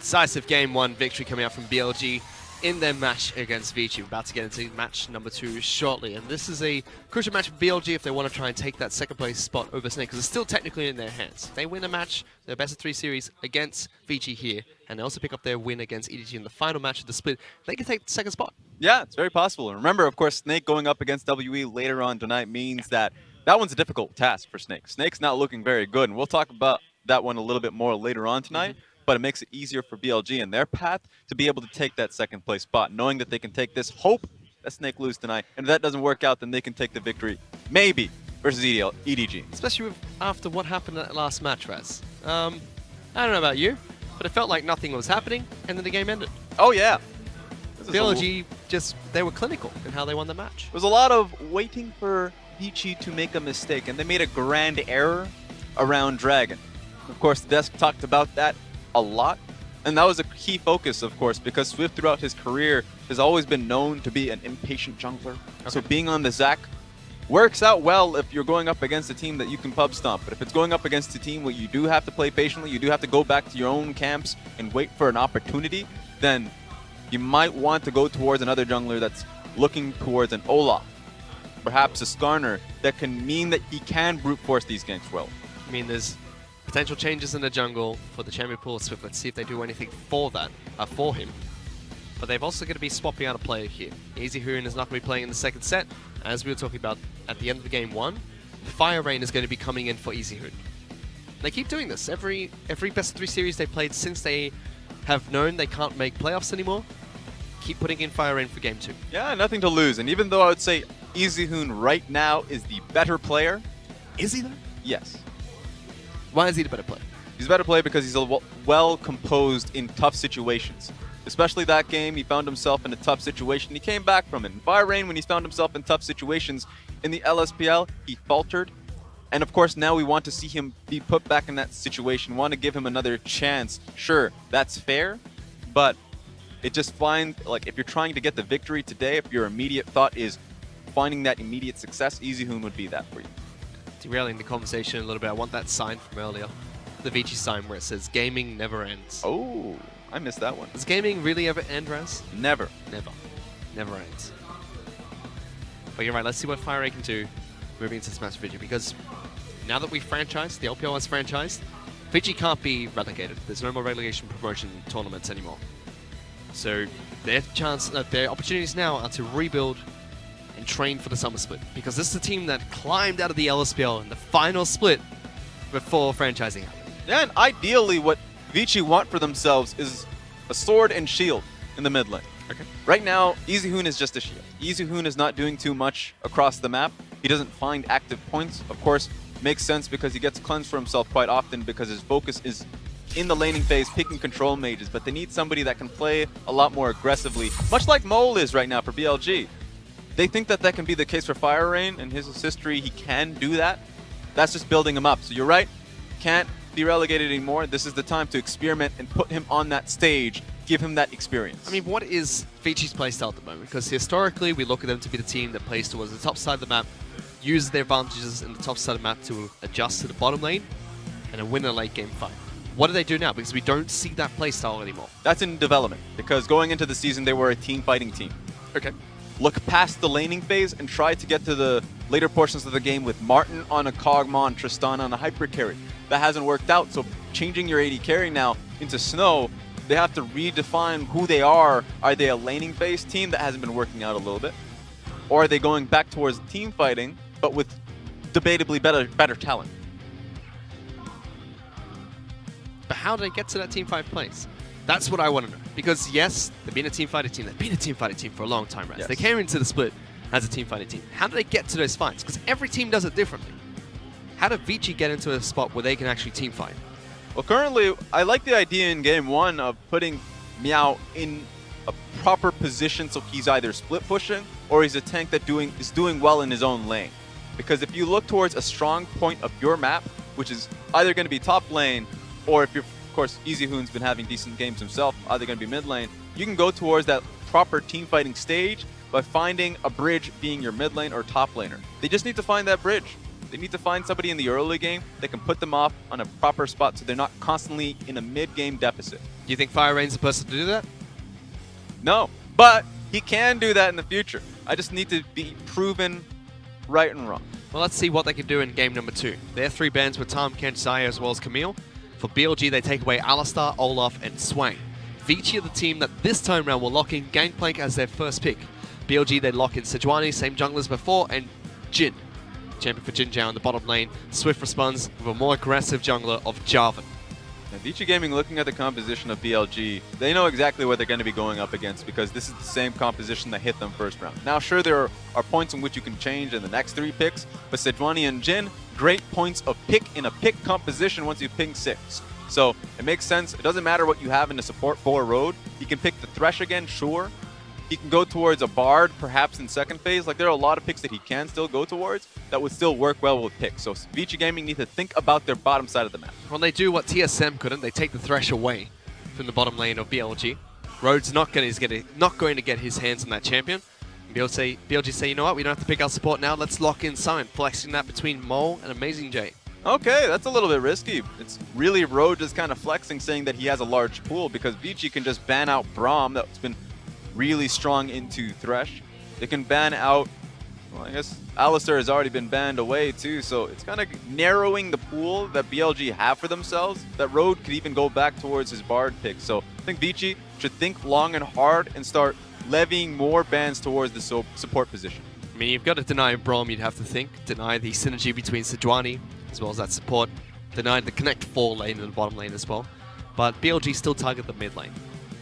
decisive Game 1 victory coming out from BLG in their match against Vici. We're about to get into match number 2 shortly, and this is a crucial match for BLG if they want to try and take that second place spot over Snake, because it's still technically in their hands. If they win a match, their best of 3 series against Vici here, and they also pick up their win against EDG in the final match of the split, they can take the second spot. Yeah, it's very possible. And remember, of course, Snake going up against WE later on tonight means that one's a difficult task for Snake. Snake's not looking very good, and we'll talk about that one a little bit more later on tonight, but it makes it easier for BLG in their path to be able to take that second place spot, knowing that they can take this, hope that Snake lose tonight, and if that doesn't work out, then they can take the victory, maybe, versus EDG. Especially after what happened at that last match, Raz. I don't know about you, but it felt like nothing was happening, and then the game ended. Oh, yeah. BLG they were clinical in how they won the match. There was a lot of waiting for Vici to make a mistake, and they made a grand error around Dragon. Of course, the desk talked about that a lot, and that was a key focus, of course, because Swift throughout his career has always been known to be an impatient jungler. Okay. So being on the Zac works out well if you're going up against a team that you can pub stomp, but if it's going up against a team where you do have to play patiently, you do have to go back to your own camps and wait for an opportunity, then you might want to go towards another jungler that's looking towards an Olaf, perhaps a Skarner, that can mean that he can brute force these ganks well. I mean, there's potential changes in the jungle for the champion pool of Swift. Let's see if they do anything for that, for him. But they've also going to be swapping out a player here. Easy Hoon is not going to be playing in the second set. As we were talking about at the end of the game 1, Fire Rain is going to be coming in for Easy Hoon. They keep doing this. Every best of 3 series they played since they have known they can't make playoffs anymore, keep putting in Fire Rain for game 2. Yeah, nothing to lose. And even though I would say Easy Hoon right now is the better player. Is he though? Yes. Why is he the better player? He's a better player because he's well composed in tough situations. Especially that game, he found himself in a tough situation. He came back from it. And Fire Rain, when he found himself in tough situations in the LSPL, he faltered. And of course, now we want to see him be put back in that situation. We want to give him another chance. Sure, that's fair, but it just finds, like, if you're trying to get the victory today, if your immediate thought is finding that immediate success, Easy Hoon would be that for you. Derailing the conversation a little bit, I want that sign from earlier. The Vici sign where it says, gaming never ends. Oh, I missed that one. Does gaming really ever end, Raz? Never. Never. Never ends. But you're right, let's see what Fire Rain can do moving into this match Vici, because now that we've franchised, the LPL has franchised, Vici can't be relegated. There's no more relegation promotion tournaments anymore. So their opportunities now are to rebuild and train for the summer split, because this is a team that climbed out of the LSPL in the final split before franchising happened. Yeah, and ideally what Vici want for themselves is a sword and shield in the mid lane. Okay. Right now, Easy Hoon is just a shield. Easy Hoon is not doing too much across the map. He doesn't find active points. Of course, makes sense because he gets cleansed for himself quite often because his focus is in the laning phase, picking control mages, but they need somebody that can play a lot more aggressively, much like Mole is right now for BLG. They think that can be the case for Fire Rain, and his history, he can do that. That's just building him up. So you're right, can't be relegated anymore. This is the time to experiment and put him on that stage, give him that experience. I mean, what is Vici's playstyle at the moment? Because historically, we look at them to be the team that plays towards the top side of the map, uses their advantages in the top side of the map to adjust to the bottom lane, and win a late game fight. What do they do now? Because we don't see that playstyle anymore. That's in development, because going into the season, they were a team fighting team. Okay. Look past the laning phase and try to get to the later portions of the game with Martin on a Kog'Maw and Tristana on a hyper carry. That hasn't worked out, so changing your AD carry now into Snow, they have to redefine who they are. Are they a laning phase team that hasn't been working out a little bit? Or are they going back towards team fighting, but with debatably better talent? But how do they get to that team fight place? That's what I want to know. Because yes, they've been a team fighting team. They've been a team fighting team for a long time, right? Yes. They came into the split as a team fighting team. How do they get to those fights? Because every team does it differently. How did Vici get into a spot where they can actually team fight? Well, currently, I like the idea in game 1 of putting Meow in a proper position so he's either split pushing or he's a tank that is doing well in his own lane. Because if you look towards a strong point of your map, which is either going to be top lane, or if you're, of course, Easy Hoon's been having decent games himself, either going to be mid lane, you can go towards that proper team fighting stage by finding a bridge being your mid lane or top laner. They just need to find that bridge. They need to find somebody in the early game that can put them off on a proper spot so they're not constantly in a mid-game deficit. Do you think Fire Rain's the person to do that? No, but he can do that in the future. I just need to be proven right and wrong. Well, let's see what they can do in game number 2. Their 3 bans with Tom, Kent, Zaya, as well as Camille. For BLG, they take away Alistar, Olaf, and Swang. Vici are the team that this time round will lock in Gangplank as their first pick. BLG, they lock in Sejuani, same jungle as before, and Jin. Champion for Jin Zhao in the bottom lane. Swift responds with a more aggressive jungler of Jarvan. And Vici Gaming, looking at the composition of BLG, they know exactly what they're going to be going up against because this is the same composition that hit them first round. Now, sure, there are points in which you can change in the next 3 picks, but Sejuani and Jin, great points of pick in a pick composition once you ping 6. So it makes sense. It doesn't matter what you have in the support 4 road. You can pick the Thresh again, sure. He can go towards a Bard, perhaps in second phase. Like, there are a lot of picks that he can still go towards that would still work well with picks. So Vici Gaming need to think about their bottom side of the map. Well, they do what TSM couldn't. They take the Thresh away from the bottom lane of BLG. Rhodes not going to get his hands on that champion. And BLG say, you know what, we don't have to pick our support now. Let's lock in Simon, flexing that between Mole and Amazing J. Okay, that's a little bit risky. It's really Rhodes just kind of flexing, saying that he has a large pool because Vici can just ban out Braum. That's been really strong into Thresh. They can ban out, well, I guess Alistar has already been banned away too, so it's kind of narrowing the pool that BLG have for themselves. That Road could even go back towards his Bard pick. So I think Vici should think long and hard and start levying more bans towards the support position. I mean, you've got to deny Braum, you'd have to think. Deny the synergy between Sejuani as well as that support. Deny the Connect 4 lane and the bottom lane as well. But BLG still target the mid lane.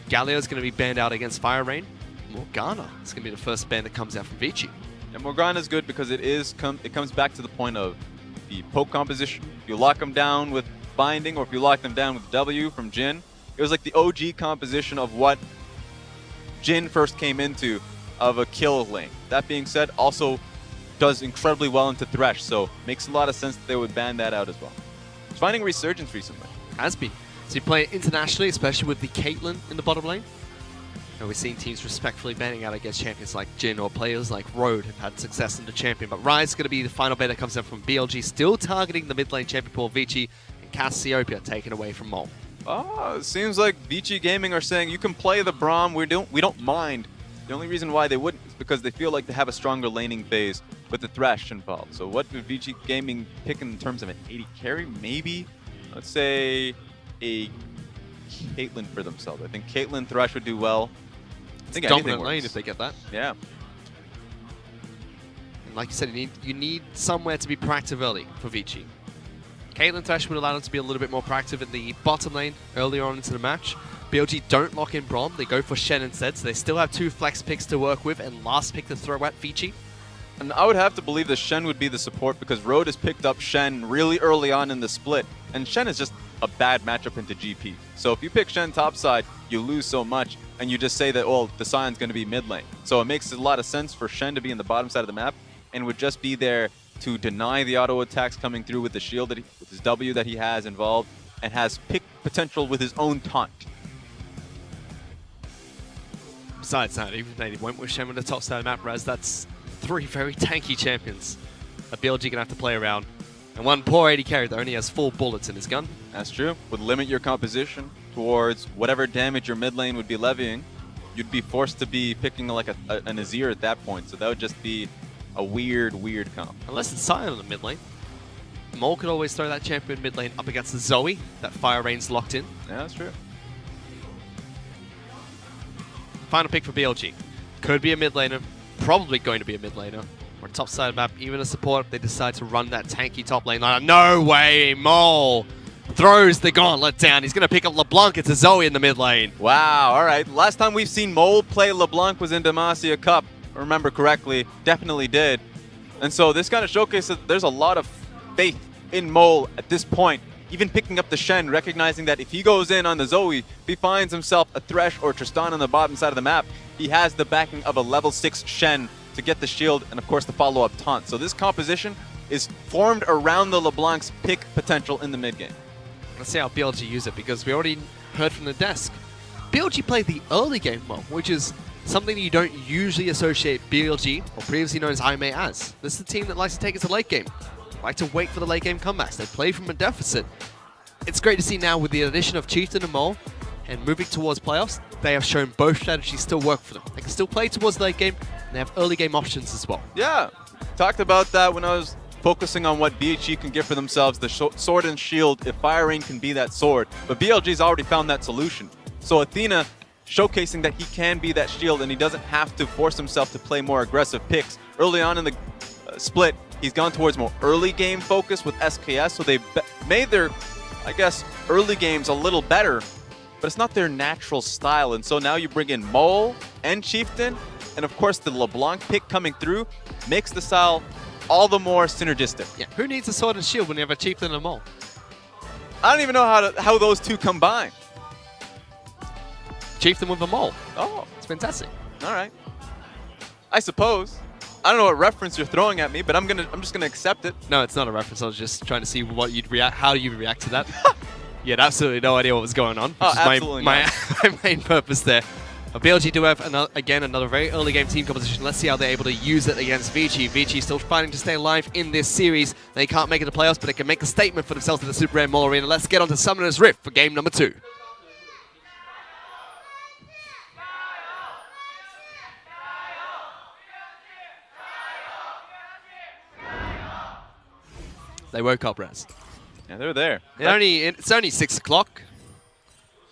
Galio's going to be banned out against Fire Rain. Morgana is going to be the first ban that comes out from Vici. And Morgana's good because it comes back to the point of the poke composition. If you lock them down with Binding or if you lock them down with W from Jin, it was like the OG composition of what Jin first came into of a kill lane. That being said, also does incredibly well into Thresh, so makes a lot of sense that they would ban that out as well. It's finding resurgence recently. Has been. So you play it internationally, especially with the Caitlyn in the bottom lane. And we're seeing teams respectfully banning out against champions like Jin or players like Road have had success in the champion. But Rise is going to be the final ban that comes out from BLG, still targeting the mid lane champion pool Vici, and Cassiopeia taken away from Mole. Oh, it seems like Vici Gaming are saying you can play the Braum, we don't mind. The only reason why they wouldn't is because they feel like they have a stronger laning phase with the Thresh involved. So what would Vici Gaming pick in terms of an 80 carry? Maybe, let's say, a Caitlyn for themselves. I think Caitlyn Thresh would do well. I think dominant lane if they get that. Yeah. And like you said, you need somewhere to be proactive early for Vici. Caitlyn Thresh would allow them to be a little bit more proactive in the bottom lane earlier on into the match. BLG don't lock in Braum, they go for Shen instead, so they still have 2 flex picks to work with and last pick to throw at Vici. And I would have to believe that Shen would be the support because Road has picked up Shen really early on in the split. And Shen is just a bad matchup into GP. So if you pick Shen topside, you lose so much, and you just say that, well, the Sion's going to be mid lane. So it makes a lot of sense for Shen to be in the bottom side of the map and would just be there to deny the auto attacks coming through with the shield, with his W that he has involved, and has pick potential with his own taunt. Besides that, even if they went with Shen with the top side of the map, Raz, that's 3 very tanky champions that BLG going to have to play around. And one poor 80 carry that only has 4 bullets in his gun. That's true. Would limit your composition towards whatever damage your mid lane would be levying. You'd be forced to be picking like an Azir at that point, so that would just be a weird comp. Unless it's Sion on the mid lane. Mole could always throw that champion mid lane up against the Zoe. That Fire Rain's locked in. Yeah, that's true. Final pick for BLG. Could be a mid laner. Probably going to be a mid laner. Or a top side map. Even a support if they decide to run that tanky top lane liner. No way! Mole throws the gauntlet down. He's going to pick up LeBlanc. It's a Zoe in the mid lane. Wow, alright. Last time we've seen Mole play LeBlanc was in Demacia Cup. If I remember correctly. Definitely did. And so this kind of showcases that there's a lot of faith in Mole at this point. Even picking up the Shen, recognizing that if he goes in on the Zoe, if he finds himself a Thresh or Tristan on the bottom side of the map, he has the backing of a level 6 Shen to get the shield and, of course, the follow-up taunt. So this composition is formed around the LeBlanc's pick potential in the mid-game. Let's see how BLG use it, because we already heard from the desk. BLG played the early game mode, which is something that you don't usually associate BLG, or previously known as IMA, as. This is a team that likes to take it to late game. like to wait for the late game comebacks. They play from a deficit. It's great to see now with the addition of Chieftain and Mole and moving towards playoffs, they have shown both strategies still work for them. They can still play towards the late game, and they have early game options as well. Yeah, talked about that when I was focusing on what BLG can get for themselves, the sword and shield, if Fire Rain can be that sword. But BLG's already found that solution. So Athena showcasing that he can be that shield and he doesn't have to force himself to play more aggressive picks. Early on in the split, he's gone towards more early game focus with SKS, so they made their, I guess, early games a little better, but it's not their natural style. And so now you bring in Mole and Chieftain, and of course the LeBlanc pick coming through makes the style all the more synergistic. Yeah, who needs a sword and shield when you have a Chieftain and a Mole? I don't even know how those two combine. Chieftain with a Mole. Oh, It's fantastic. all right. I suppose. I don't know what reference you're throwing at me, but I'm just gonna accept it. No, it's not a reference. I was just trying to see what you'd react, how you'd react to that. You had absolutely no idea what was going on. Oh, Which is absolutely my main purpose there. BLG do have, another very early game team composition. Let's see how they're able to use it against Vici. Vici still fighting to stay alive in this series. They can't make it to playoffs, but they can make a statement for themselves in the Super Rare Mall Arena. Let's get on to Summoner's Rift for game number 2. They woke up, Raz. Yeah, they're there. It's only 6 o'clock.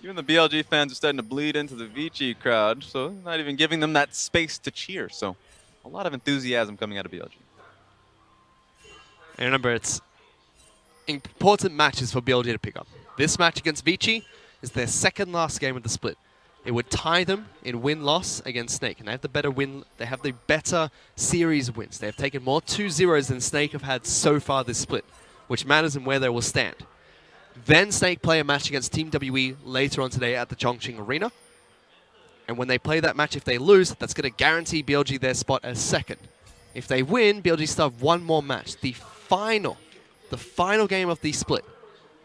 Even the BLG fans are starting to bleed into the Vici crowd, so not even giving them that space to cheer. So a lot of enthusiasm coming out of BLG. And remember, it's important matches for BLG to pick up. This match against Vici is their second last game of the split. It would tie them in win-loss against Snake, and they have the better win. They have the better series wins. They have taken more 2-0s than Snake have had so far this split, which matters in where they will stand. Then Snake play a match against Team WE later on today at the Chongqing Arena. And when they play that match, if they lose, that's going to guarantee BLG their spot as second. If they win, BLG still have one more match, the final game of the split.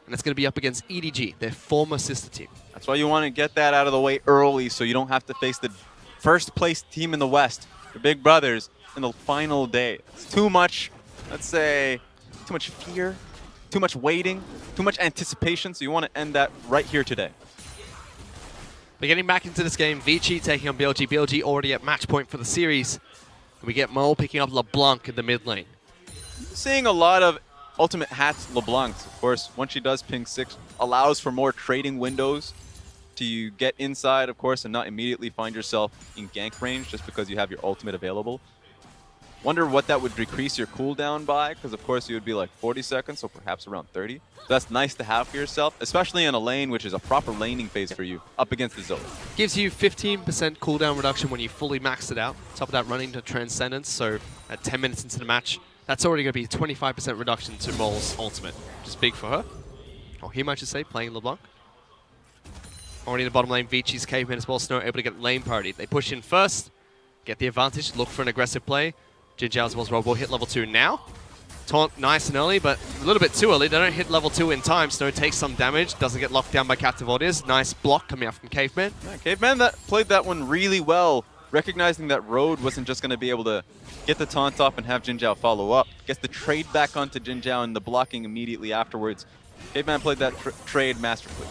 And it's going to be up against EDG, their former sister team. That's why you want to get that out of the way early so you don't have to face the first place team in the West, the big brothers, in the final day. It's too much, let's say, too much fear, too much waiting, too much anticipation, so you want to end that right here today. But getting back into this game, Vici taking on BLG. BLG already at match point for the series. We get Mole picking up LeBlanc in the mid lane. Seeing a lot of Ultimate Hats LeBlancs, of course, once she does ping 6, allows for more trading windows to get inside, of course, and not immediately find yourself in gank range just because you have your ultimate available. Wonder what that would decrease your cooldown by, because of course you would be like 40 seconds, so perhaps around 30. So that's nice to have for yourself, especially in a lane which is a proper laning phase for you, up against the Zoe. Gives you 15% cooldown reduction when you fully max it out. Top of that, running to Transcendence, so at 10 minutes into the match, that's already going to be a 25% reduction to Mole's ultimate, which is big for her. Or him, I should say, playing LeBlanc. Already in the bottom lane, Vici's Caveman as well, Snow able to get lane priority. They push in first, get the advantage, look for an aggressive play. Jin Zhao as well as Robo hit level 2 now. Taunt nice and early, but a little bit too early. They don't hit level 2 in time. Snow takes some damage, doesn't get locked down by Captive Audience. Nice block coming out from Caveman. Yeah, Caveman played that one really well, recognizing that Road wasn't just going to be able to get the taunt off and have Jin Zhao follow up. Gets the trade back onto Jin Zhao and the blocking immediately afterwards. Caveman played that trade masterfully.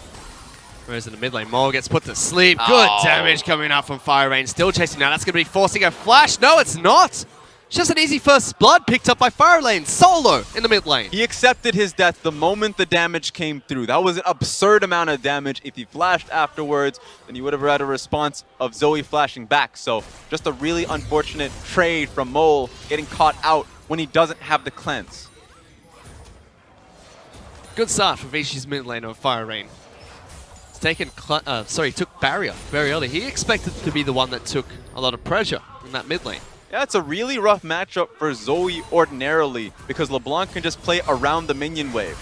Whereas in the mid lane, Mole gets put to sleep. Good damage coming out from Fire Rain. Still chasing now. That's going to be forcing a flash. No, it's not. It's just an easy first blood picked up by Fire Lane. Solo in the mid lane. He accepted his death the moment the damage came through. That was an absurd amount of damage. If he flashed afterwards, then you would have had a response of Zoe flashing back. So just a really unfortunate trade from Mole getting caught out when he doesn't have the cleanse. Good start for Vici's mid lane of Fire Rain. Took barrier very early. He expected to be the one that took a lot of pressure in that mid lane. Yeah, it's a really rough matchup for Zoe ordinarily because LeBlanc can just play around the minion wave.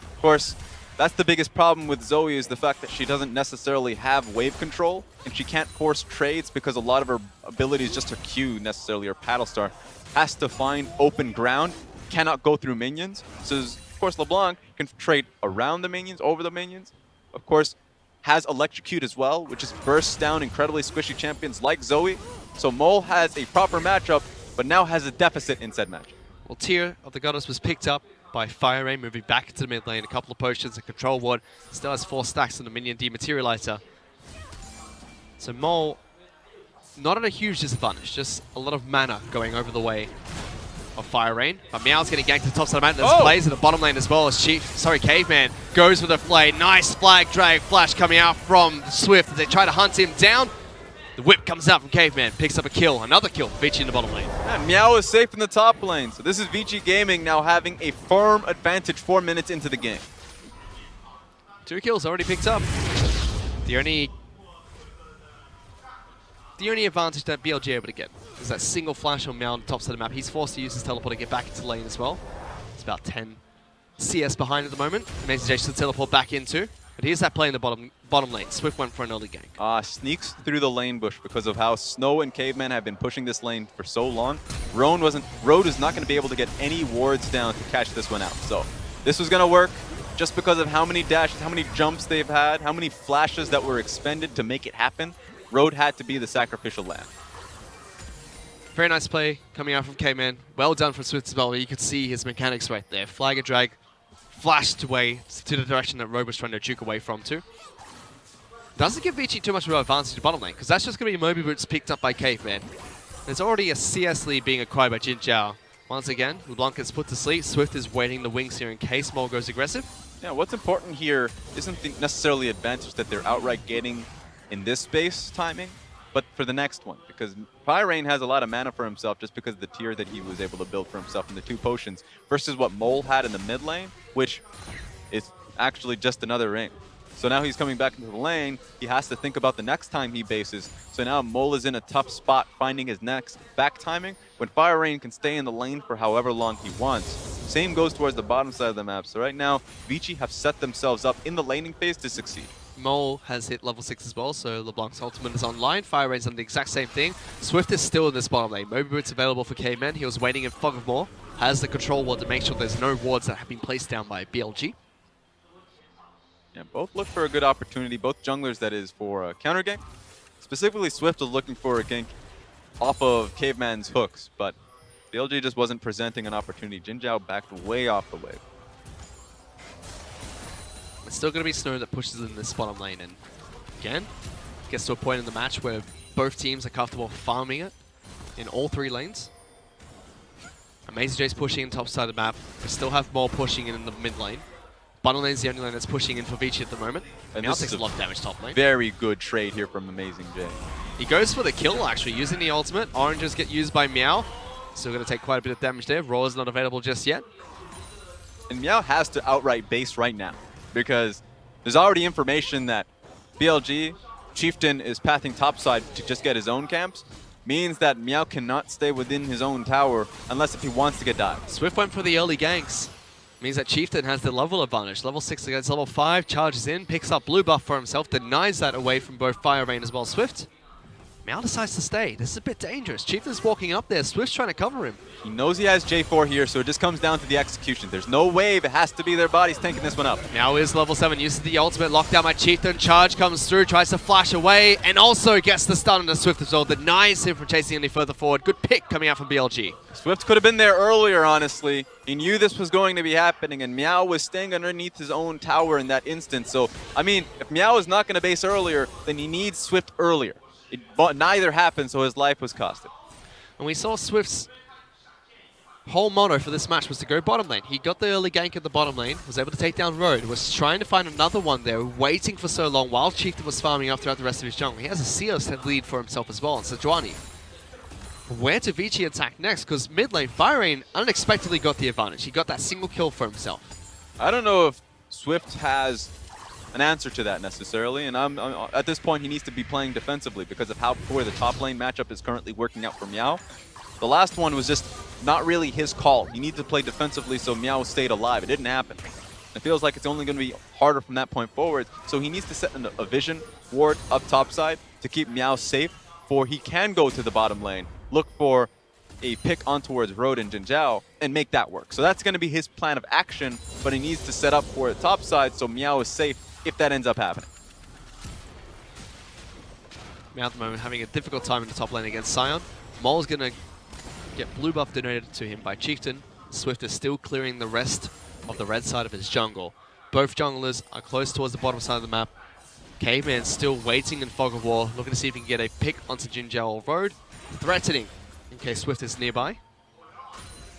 Of course, that's the biggest problem with Zoe is the fact that she doesn't necessarily have wave control and she can't force trades because a lot of her abilities, just her Q necessarily, or Paddle Star, has to find open ground, cannot go through minions. So, of course, LeBlanc can trade around the minions, over the minions. Of course, has Electrocute as well, which just bursts down incredibly squishy champions like Zoe. So Mole has a proper matchup, but now has a deficit in said match. Well, Tear of the Goddess was picked up by Fire Rain, moving back into the mid lane. A couple of potions, a control ward. Still has 4 stacks on the minion dematerializer. So Mole, not at a huge disadvantage, just a lot of mana going over the way of Fire Rain. But Meow's getting ganked to the top side of the mountain. There's plays in the bottom lane as well as Caveman goes with a flay. Nice flag drag flash coming out from Swift as they try to hunt him down. The whip comes out from Caveman, picks up a kill. Another kill, Vici in the bottom lane. And Meow is safe in the top lane. So this is Vici Gaming now having a firm advantage 4 minutes into the game. 2 kills already picked up. The only advantage that BLG able to get is that single flash on Meow on the top side of the map. He's forced to use his teleport to get back into lane as well. It's about 10 CS behind at the moment. Amazing J should teleport back into. But here's that play in the bottom lane. Swift went for an early gank. Sneaks through the lane bush because of how Snow and Caveman have been pushing this lane for so long. Road is not going to be able to get any wards down to catch this one out. So this was going to work just because of how many dashes, how many jumps they've had, how many flashes that were expended to make it happen. Road had to be the sacrificial lamb. Very nice play coming out from Caveman. Well done from Swift as well. You could see his mechanics right there. Flag and drag. Flashed away to the direction that Rogue was trying to juke away from too. Doesn't give Vici too much of an advantage to bottom lane, because that's just going to be Moby Boots picked up by Caveman. There's already a CS lead being acquired by Jin Zhao. Once again, LeBlanc gets put to sleep. Swift is waiting the wings here in case Mole goes aggressive. Yeah, what's important here isn't necessarily the advantage that they're outright getting in this space timing, but for the next one, because Fire Rain has a lot of mana for himself just because of the tier that he was able to build for himself in the 2 potions versus what Mole had in the mid lane, which is actually just another ring. So now he's coming back into the lane. He has to think about the next time he bases. So now Mole is in a tough spot finding his next back timing when Fire Rain can stay in the lane for however long he wants. Same goes towards the bottom side of the map. So right now, Vici have set themselves up in the laning phase to succeed. Mole has hit level 6 as well, so LeBlanc's ultimate is online. Fire Rain's done the exact same thing. Swift is still in this bottom lane. Moby Boots available for Caveman. He was waiting in Fog of War. Has the control ward to make sure there's no wards that have been placed down by BLG. Yeah, both look for a good opportunity. Both junglers, that is, for a counter gank. Specifically, Swift was looking for a gank off of Caveman's hooks, but BLG just wasn't presenting an opportunity. Jin Zhao backed way off the wave. It's still going to be Snow that pushes in this bottom lane, and again, gets to a point in the match where both teams are comfortable farming it in all 3 lanes. Amazing J's pushing in top side of the map. We still have more pushing in the mid lane. Bottom lane is the only lane that's pushing in for Vici at the moment. And now takes a lot of damage top lane. Very good trade here from Amazing J. He goes for the kill actually, using the ultimate. Oranges get used by Meow. Still going to take quite a bit of damage there. Raw is not available just yet. And Meow has to outright base right now, because there's already information that BLG, Chieftain, is pathing topside to just get his own camps. Means that Meow cannot stay within his own tower unless if he wants to get died. Swift went for the early ganks. Means that Chieftain has the level advantage. Level 6 against level 5, charges in, picks up blue buff for himself, denies that away from both Fire Rain as well as Swift. Meow decides to stay. This is a bit dangerous. Chieftain's walking up there. Swift's trying to cover him. He knows he has J4 here, so it just comes down to the execution. There's no wave. It has to be their bodies tanking this one up. Meow is level 7. Uses the ultimate. Lockdown by Chieftain. Charge comes through. Tries to flash away. And also gets the stun on the Swift as well. Denies him from chasing any further forward. Good pick coming out from BLG. Swift could have been there earlier, honestly. He knew this was going to be happening, and Meow was staying underneath his own tower in that instance. So, I mean, if Meow is not going to base earlier, then he needs Swift earlier. But neither happened, so his life was costed. And we saw Swift's whole motto for this match was to go bottom lane. He got the early gank at the bottom lane, was able to take down Road, was trying to find another one there, waiting for so long while Chieftain was farming up throughout the rest of his jungle. He has a CS lead for himself as well, and Sejuani. Where to Vici attack next? Because mid lane, Fire Rain unexpectedly got the advantage. He got that single kill for himself. I don't know if Swift has an answer to that necessarily, and at this point he needs to be playing defensively because of how poor the top lane matchup is currently working out for Meow. The last one was just not really his call. He needed to play defensively so Meow stayed alive. It didn't happen. It feels like it's only going to be harder from that point forward, so he needs to set a vision ward up top side to keep Meow safe, for he can go to the bottom lane, look for a pick on towards Road and Jin Zhao, and make that work. So that's going to be his plan of action, but he needs to set up for the top side so Meow is safe if that ends up happening. Meow at the moment having a difficult time in the top lane against Sion. Mole's going to get blue buff donated to him by Chieftain. Swift is still clearing the rest of the red side of his jungle. Both junglers are close towards the bottom side of the map. Caveman still waiting in Fog of War, looking to see if he can get a pick onto Jinjiao Road, threatening in case Swift is nearby.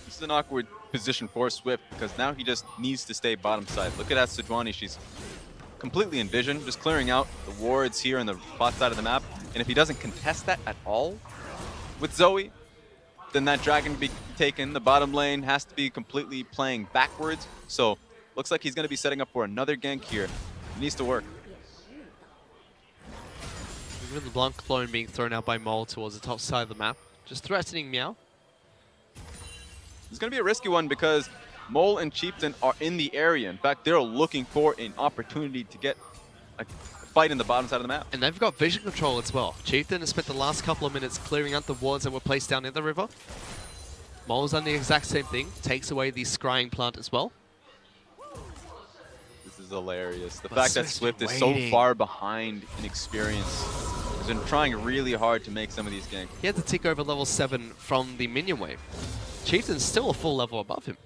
This is an awkward position for Swift because now he just needs to stay bottom side. Look at that Sejuani, she's completely in vision, just clearing out the wards here on the bot side of the map. And if he doesn't contest that at all with Zoe, then that dragon can be taken. The bottom lane has to be completely playing backwards. So looks like he's going to be setting up for another gank here. It needs to work. Even the Blanc clone being thrown out by Mole towards the top side of the map, just threatening Meow. It's going to be a risky one because Mole and Chieftain are in the area. In fact, they're looking for an opportunity to get a fight in the bottom side of the map. And they've got vision control as well. Chieftain has spent the last couple of minutes clearing out the wards that were placed down in the river. Mole's done the exact same thing, takes away the scrying plant as well. This is hilarious. The But fact that Swift's Swift is waiting. so far behind in experience. He's been trying really hard to make some of these ganks. He had to tick over level 7 from the minion wave. Chieftain's still a full level above him.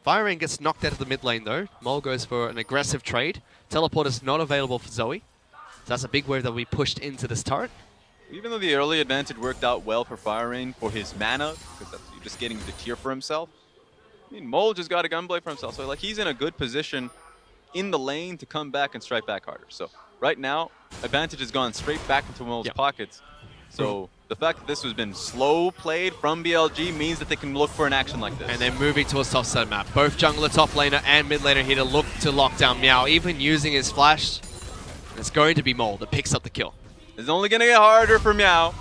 Fire Rain gets knocked out of the mid lane though. Mole goes for an aggressive trade. Teleport is not available for Zoe. So that's a big wave that will be pushed into this turret. Even though the early advantage worked out well for Fire Rain for his mana, because that's just getting the tier for himself. I mean, Mole just got a gunblade for himself, so like he's in a good position in the lane to come back and strike back harder. So right now, advantage has gone straight back into Mole's pockets. So the fact that this has been slow played from BLG means that they can look for an action like this. And they're moving towards top side map. Both jungler, top laner, and mid laner here to look to lock down Meow, even using his flash. It's going to be Mole that picks up the kill. It's only going to get harder for Meow.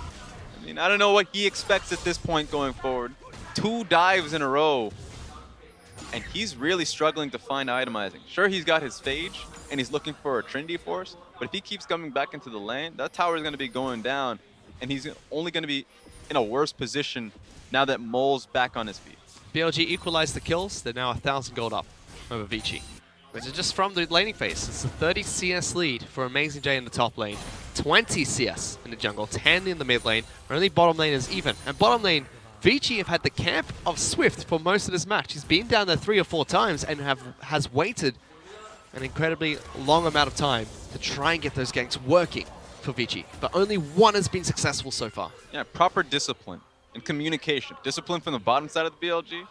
I mean, I don't know what he expects at this point going forward. 2 dives in a row. And he's really struggling to find itemizing. Sure, he's got his Phage, and he's looking for a Trinity Force, but if he keeps coming back into the lane, that tower is going to be going down, and he's only going to be in a worse position now that Mole's back on his feet. BLG equalized the kills. They're now 1,000 gold up over Vici. Which is just from the laning phase. It's a 30 CS lead for Amazing J in the top lane, 20 CS in the jungle, 10 in the mid lane. Only bottom lane is even. And bottom lane, Vici have had the camp of Swift for most of this match. He's been down there 3 or 4 times and has waited an incredibly long amount of time to try and get those ganks working for Vici. But only one has been successful so far. Yeah, proper discipline and communication. Discipline from the bottom side of the BLG,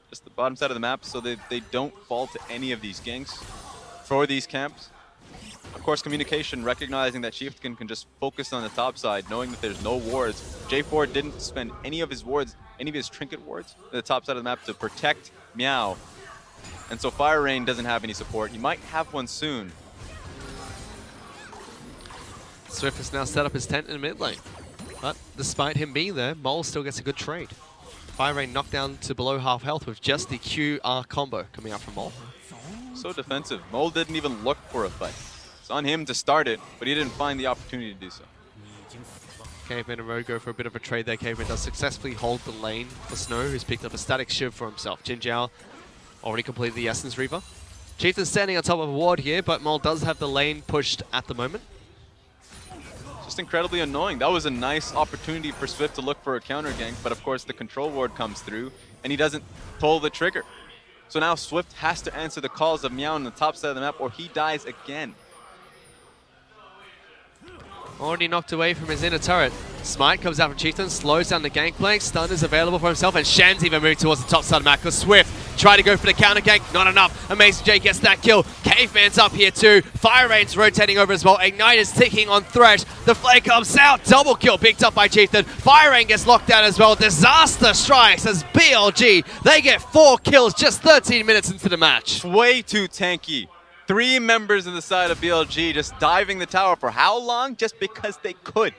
just the bottom side of the map, so that they don't fall to any of these ganks for these camps. Of course, communication, recognizing that Chieftain can just focus on the top side, knowing that there's no wards. J4 didn't spend any of his wards, any of his trinket wards at the top side of the map to protect Meow. And so Fire Rain doesn't have any support. He might have one soon. Swift has now set up his tent in the mid lane. But despite him being there, Mole still gets a good trade. Fire Rain knocked down to below half health with just the QR combo coming out from Mole. So defensive. Mole didn't even look for a fight. It's on him to start it, but he didn't find the opportunity to do so. Caveman and Rogue go for a bit of a trade there. Caveman does successfully hold the lane for Snow, who's picked up a static shiv for himself. Jinjiao already completed the Essence Reaver. Chieftain's standing on top of a ward here, but Mole does have the lane pushed at the moment. Just incredibly annoying. That was a nice opportunity for Swift to look for a counter gank, but of course the control ward comes through, and he doesn't pull the trigger. So now Swift has to answer the calls of Meow on the top side of the map, or he dies again. Already knocked away from his inner turret. Smite comes out from Chieftain, slows down the gangplank. Stun is available for himself, and Shen's even moved towards the top side of the map because Swift tried to go for the counter gank. Not enough. Amazing J gets that kill. Caveman's up here too. Fire Rain's rotating over as well. Ignite is ticking on Thresh. The flare comes out. Double kill picked up by Chieftain. Fire Rain gets locked down as well. Disaster strikes as BLG. They get 4 kills just 13 minutes into the match. Way too tanky. 3 members of the side of BLG just diving the tower for how long? Just because they could.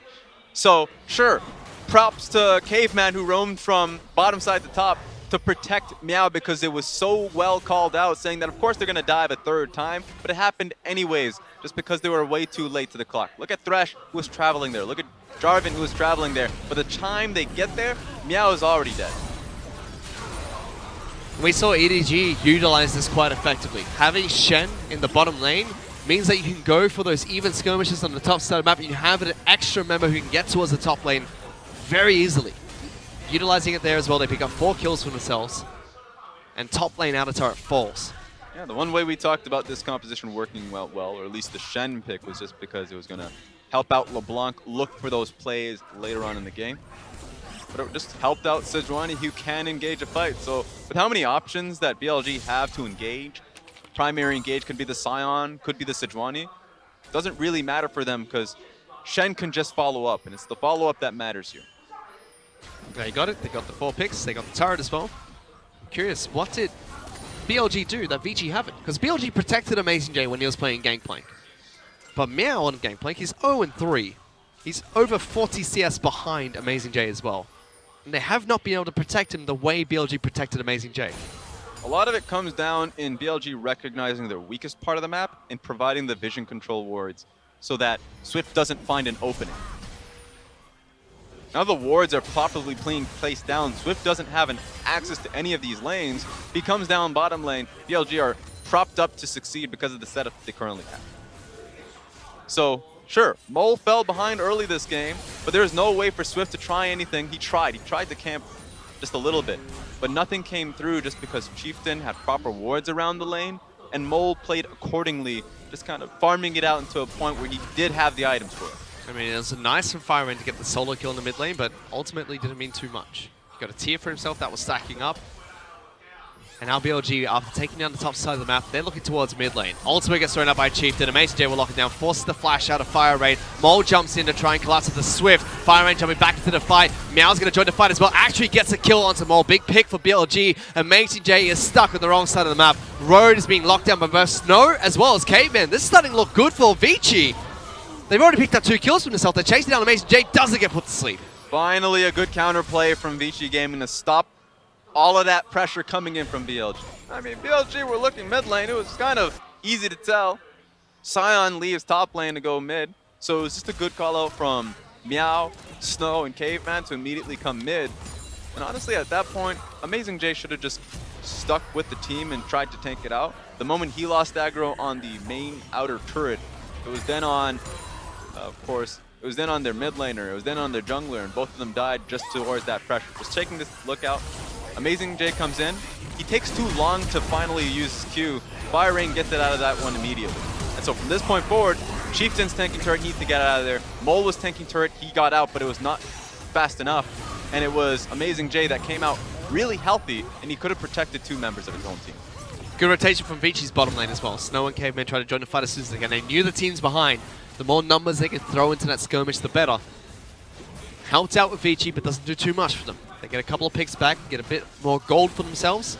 So, sure, props to Caveman who roamed from bottom side to top to protect Meow because it was so well called out, saying that of course they're going to dive a 3rd time, but it happened anyways just because they were way too late to the clock. Look at Thresh who was traveling there. Look at Jarvan who was traveling there. By the time they get there, Meow is already dead. We saw EDG utilize this quite effectively. Having Shen in the bottom lane means that you can go for those even skirmishes on the top side of the map, and you have an extra member who can get towards the top lane very easily. Utilizing it there as well, they pick up 4 kills for themselves. and top lane outer turret falls. Yeah, the one way we talked about this composition working well, or at least the Shen pick, was just because it was going to help out LeBlanc look for those plays later on in the game. But it just helped out Sejuani, who can engage a fight. So with how many options that BLG have to engage, primary engage could be the Sion, could be the Sejuani, doesn't really matter for them because Shen can just follow up, and it's the follow-up that matters here. They got it. They got the 4 picks. They got the turret as well. I'm curious, what did BLG do that Vici haven't? Because BLG protected Amazing J when he was playing Gangplank. But Meow on Gangplank, he's 0-3. He's over 40 CS behind Amazing J as well. And they have not been able to protect him the way BLG protected Amazing J. A lot of it comes down in BLG recognizing their weakest part of the map and providing the vision control wards so that Swift doesn't find an opening. Now the wards are properly placed down. Swift doesn't have an access to any of these lanes. If he comes down bottom lane, BLG are propped up to succeed because of the setup they currently have. So, sure, Mole fell behind early this game, but there's no way for Swift to try anything. He tried to camp just a little bit, but nothing came through just because Chieftain had proper wards around the lane, and Mole played accordingly, just kind of farming it out into a point where he did have the items for it. I mean, it was nice from Firerain to get the solo kill in the mid lane, but ultimately didn't mean too much. He got a tier for himself that was stacking up. And now BLG, after taking down the top side of the map, they're looking towards mid lane. Ultimate gets thrown up by Chieftain. Amazing J will lock it down, forces the flash out of Firerain. Mole jumps in to try and collapse with the Swift. Firerain jumping back into the fight. Meow's going to join the fight as well. Actually gets a kill onto Mole. Big pick for BLG. Amazing J is stuck on the wrong side of the map. Road is being locked down by both Snow as well as Caveman. This is starting to look good for Vici. They've already picked up 2 kills from themselves. They're chasing down Amazing J. Doesn't get put to sleep. Finally, a good counterplay from Vici Gaming to stop all of that pressure coming in from BLG. I mean, BLG were looking mid lane. It was kind of easy to tell. Sion leaves top lane to go mid. So it was just a good call out from Meow, Snow, and Caveman to immediately come mid. And honestly, at that point, Amazing J should have just stuck with the team and tried to tank it out. The moment he lost aggro on the main outer turret, it was then on, of course, it was then on their mid laner, it was then on their jungler, and both of them died just towards that pressure. Just taking this look out. Amazing J comes in. He takes too long to finally use his Q. Firerain gets it out of that one immediately. And so from this point forward, Chieftain's tanking turret needs to get out of there. Mole was tanking turret, he got out, but it was not fast enough. And it was Amazing J that came out really healthy, and he could have protected 2 members of his own team. Good rotation from Vici's bottom lane as well. Snow and Caveman try to join the fight as soon as they can. They knew the team's behind. The more numbers they can throw into that skirmish, the better. Helped out with Vici, but doesn't do too much for them. They get a couple of picks back, get a bit more gold for themselves.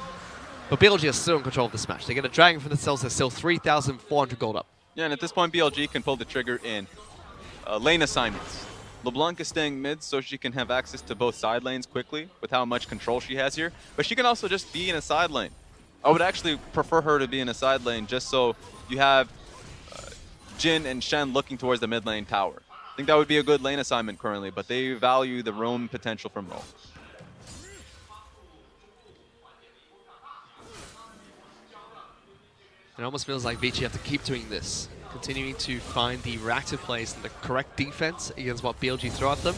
But BLG are still in control of this match. They get a dragon for themselves. They're still 3,400 gold up. Yeah, and at this point, BLG can pull the trigger in lane assignments. LeBlanc is staying mid so she can have access to both side lanes quickly with how much control she has here. But she can also just be in a side lane. I would actually prefer her to be in a side lane just so you have Jin and Shen looking towards the mid lane tower. I think that would be a good lane assignment currently, but they value the roam potential from Mo. It almost feels like Vici have to keep doing this, continuing to find the reactive plays and the correct defense against what BLG throw at them.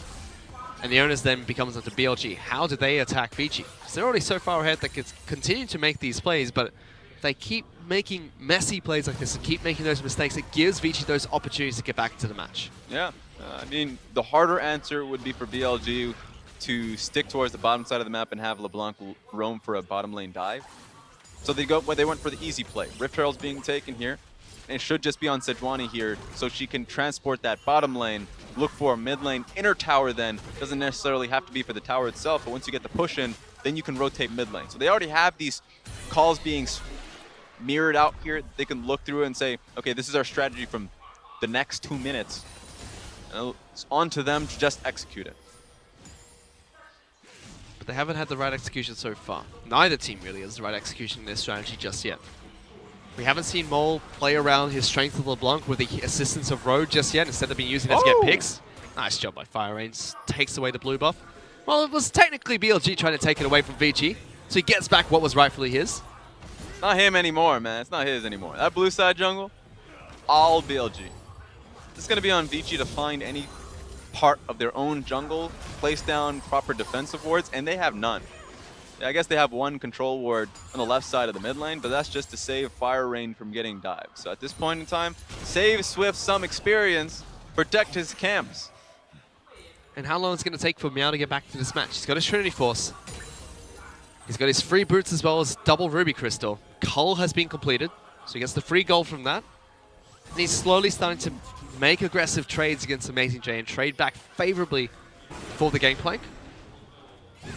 And the onus then becomes up to BLG. How do they attack Vici? Because they're already so far ahead they can continue to make these plays, but if they keep making messy plays like this and keep making those mistakes, it gives Vici those opportunities to get back into the match. Yeah, I mean, the harder answer would be for BLG to stick towards the bottom side of the map and have LeBlanc roam for a bottom lane dive. So they went for the easy play. Rift Herald's being taken here, and it should just be on Sejuani here, so she can transport that bottom lane, look for a mid lane inner tower then. Doesn't necessarily have to be for the tower itself, but once you get the push in, then you can rotate mid lane. So they already have these calls being mirrored out here. They can look through it and say, okay, this is our strategy from the next 2 minutes. And it's on to them to just execute it. They haven't had the right execution so far. Neither team really has the right execution in their strategy just yet. We haven't seen Mole play around his strength of LeBlanc with the assistance of Road just yet, instead of being using it to get picks. Nice job by Firerain. Takes away the blue buff. Well, it was technically BLG trying to take it away from Vici, so he gets back what was rightfully his. It's not him anymore, man. It's not his anymore. That blue side jungle, all BLG. It's going to be on Vici to find any part of their own jungle, place down proper defensive wards, and they have none. I guess they have one control ward on the left side of the mid lane, but that's just to save Fire Rain from getting dived. So at this point in time, save Swift some experience, protect his camps. And how long is it going to take for Meow to get back to this match? He's got his Trinity Force. He's got his free boots as well as double Ruby Crystal. Cull has been completed, so he gets the free gold from that. And he's slowly starting to make aggressive trades against Amazing J and trade back favorably for the Gangplank.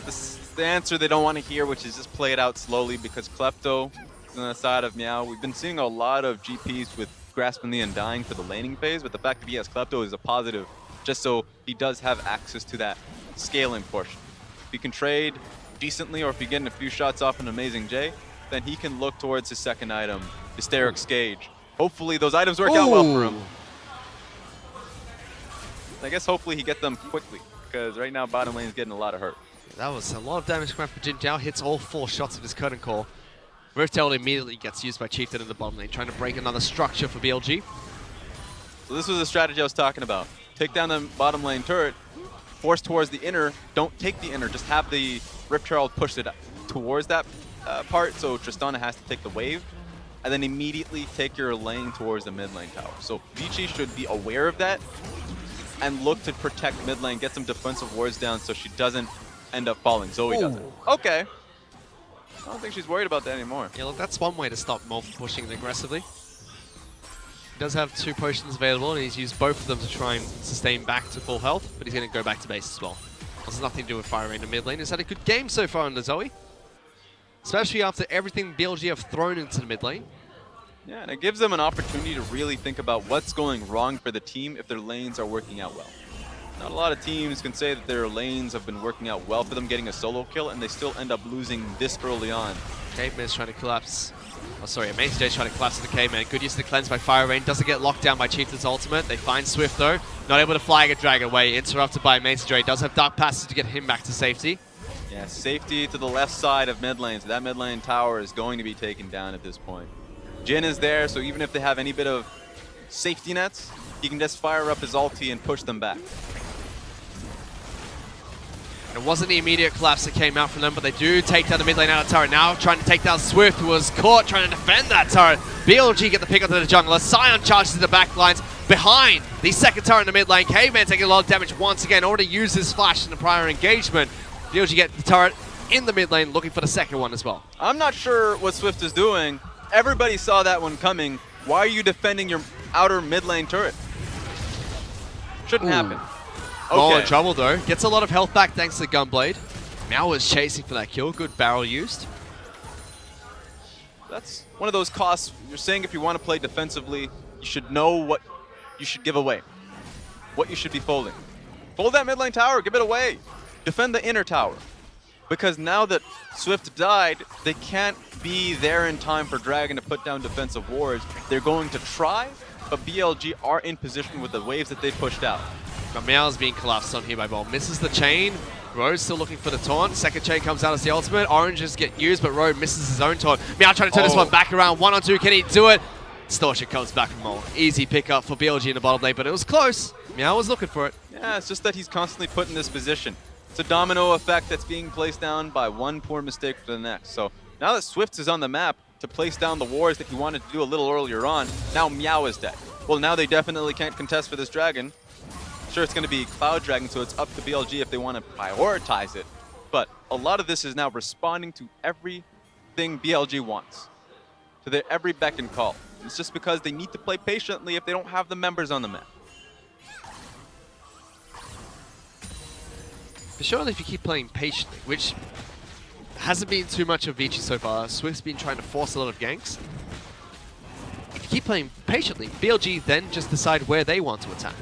This is the answer they don't want to hear, which is just play it out slowly, because Klepto is on the side of Meow. We've been seeing a lot of GPs with Grasping the Undying for the laning phase, but the fact that he has Klepto is a positive, just so he does have access to that scaling portion. If he can trade decently, or if you're getting a few shots off an Amazing J, then he can look towards his second item, Hysterics Gauge. Hopefully those items work out well for him. I guess hopefully he gets them quickly, because right now bottom lane is getting a lot of hurt. That was a lot of damage coming from Jin Jiao. Hits all 4 shots of his curtain call. Rift Herald immediately gets used by Chieftain in the bottom lane, trying to break another structure for BLG. So this was the strategy I was talking about. Take down the bottom lane turret, force towards the inner, don't take the inner, just have the Rift Herald push it towards that part, so Tristana has to take the wave, and then immediately take your lane towards the mid lane tower. So Vici should be aware of that and look to protect mid lane, get some defensive wards down so she doesn't end up falling. Zoe doesn't. Okay. I don't think she's worried about that anymore. Yeah, look, that's one way to stop Mo from pushing it aggressively. He does have 2 potions available, and he's used both of them to try and sustain back to full health, but he's going to go back to base as well. Has nothing to do with Fire Rain in mid lane. He's had a good game so far under Zoe, especially after everything BLG have thrown into the mid lane. Yeah, and it gives them an opportunity to really think about what's going wrong for the team if their lanes are working out well. Not a lot of teams can say that their lanes have been working out well for them getting a solo kill, and they still end up losing this early on. Caveman's trying to collapse. Oh, sorry, Amazing J's trying to collapse to the Caveman. Good use of the cleanse by Fire Rain. Doesn't get locked down by Chieftain's ultimate. They find Swift though. Not able to flag a drag away. Interrupted by Amazing J. Does have Dark Passage to get him back to safety. Yeah, safety to the left side of mid lane. So that mid lane tower is going to be taken down at this point. Jin is there, so even if they have any bit of safety nets, he can just fire up his ulti and push them back. It wasn't the immediate collapse that came out from them, but they do take down the mid lane out of turret. Now trying to take down Swift, who was caught trying to defend that turret. BLG get the pick onto the jungler. Sion charges in the back lines behind the second turret in the mid lane. Caveman taking a lot of damage once again. Already used his flash in the prior engagement. BLG get the turret in the mid lane, looking for the second one as well. I'm not sure what Swift is doing. Everybody saw that one coming. Why are you defending your outer mid lane turret? Shouldn't happen. Okay. In trouble though. Gets a lot of health back thanks to the Gunblade. Meow was chasing for that kill. Good barrel used. That's one of those costs. You're saying if you want to play defensively, you should know what you should give away. What you should be folding. Fold that mid lane tower. Give it away. Defend the inner tower. Because now that Swift died, they can't be there in time for Dragon to put down defensive wards. They're going to try, but BLG are in position with the waves that they pushed out. But Meow's being collapsed on here by Ball. Misses the chain. Road still looking for the taunt. Second chain comes out as the ultimate. Oranges get used, but Road misses his own taunt. Meow trying to turn this one back around. 1-on-2. Can he do it? Distortion comes back from Mole. Easy pickup for BLG in the bottom lane, but it was close. Meow was looking for it. Yeah, it's just that he's constantly put in this position. It's a domino effect that's being placed down by one poor mistake for the next. So now that Swift is on the map to place down the wards that he wanted to do a little earlier on, now Meow is dead. Well, now they definitely can't contest for this dragon. Sure, it's going to be Cloud Dragon, so it's up to BLG if they want to prioritize it. But a lot of this is now responding to everything BLG wants, to their every beck and call. It's just because they need to play patiently if they don't have the members on the map. For sure, if you keep playing patiently, which hasn't been too much of Vici so far, Swift's been trying to force a lot of ganks. If you keep playing patiently, BLG then just decide where they want to attack.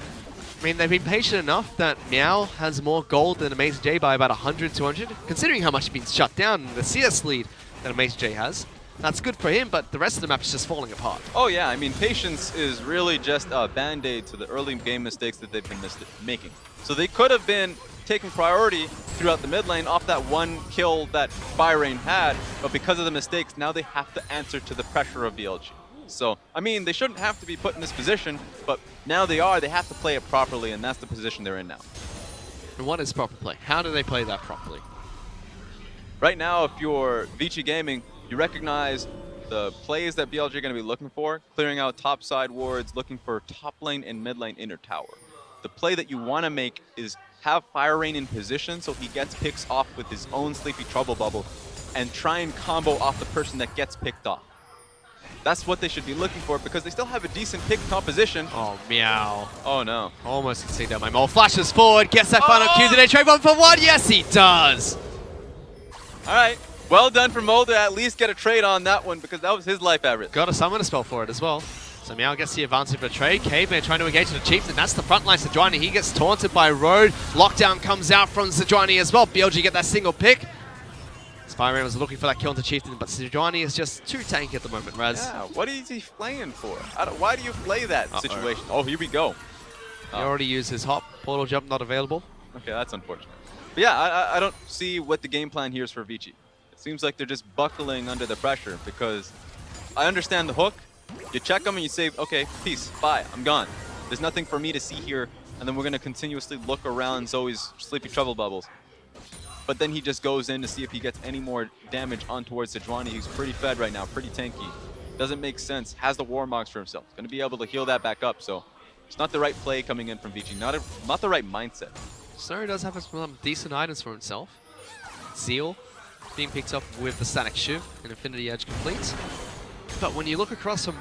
I mean, they've been patient enough that Meow has more gold than Amazing J by about 100, 200, considering how much he's been shut down and the CS lead that Amazing J has. That's good for him, but the rest of the map is just falling apart. Oh yeah, I mean, patience is really just a band-aid to the early game mistakes that they've been making. So they could have been taking priority throughout the mid lane off that one kill that Fire Rain had, but because of the mistakes, now they have to answer to the pressure of BLG. So, I mean, they shouldn't have to be put in this position, but now they are. They have to play it properly, and that's the position they're in now. And what is proper play? How do they play that properly? right now, if you're Vici Gaming, you recognize the plays that BLG are going to be looking for, clearing out top side wards, looking for top lane and mid lane inner tower. The play that you want to make is have Fire Rain in position so he gets picks off with his own Sleepy Trouble Bubble and try and combo off the person that gets picked off. That's what they should be looking for because they still have a decent pick composition. Oh, meow. Oh, no. Almost can see that. My Mole flashes forward, gets that final Q. Did they trade 1-for-1? Yes, he does. All right. Well done for Mole to at least get a trade on that one because that was his life at risk. Got a summon spell for it as well. So Meow gets the advantage of a trade. Caveman trying to engage the Chieftain. That's the front line Sejuani. He gets taunted by Road. Lockdown comes out from Sejuani as well. BLG get that single pick. Spyrain was looking for that kill into Chieftain, but Sejuani is just too tanky at the moment, Raz. Yeah, what is he playing for? Why do you play that situation? Oh, here we go. He already used his hop. Portal jump not available. Okay, that's unfortunate. But yeah, I don't see what the game plan here is for Vici. It seems like they're just buckling under the pressure because I understand the hook. You check them and you say, okay, peace, bye, I'm gone. There's nothing for me to see here, and then we're going to continuously look around Zoe's Sleepy Trouble Bubbles. But then he just goes in to see if he gets any more damage on towards Sejuani, who's pretty fed right now, pretty tanky. Doesn't make sense, has the Warmogs for himself. Going to be able to heal that back up, so it's not the right play coming in from Vici, not the right mindset. Snow does have some decent items for himself. Zeal being picked up with the Static Shiv and Infinity Edge complete. But when you look across from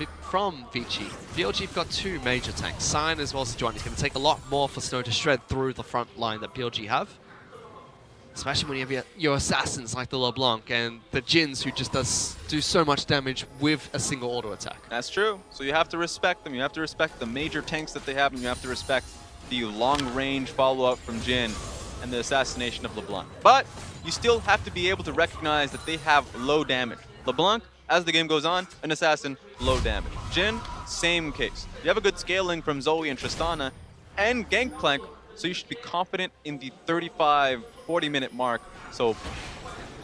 Vici, BLG have got two major tanks, Sign as well as Sejuani. It's going to take a lot more for Snow to shred through the front line that BLG have. Especially when you have your assassins like the LeBlanc and the Jins who just do so much damage with a single auto attack. That's true. So you have to respect them. You have to respect the major tanks that they have, and you have to respect the long-range follow-up from Jin and the assassination of LeBlanc. But you still have to be able to recognize that they have low damage. LeBlanc, as the game goes on, an assassin, low damage. Jin, same case. You have a good scaling from Zoe and Tristana and Gangplank, so you should be confident in the 35-40 minute mark. So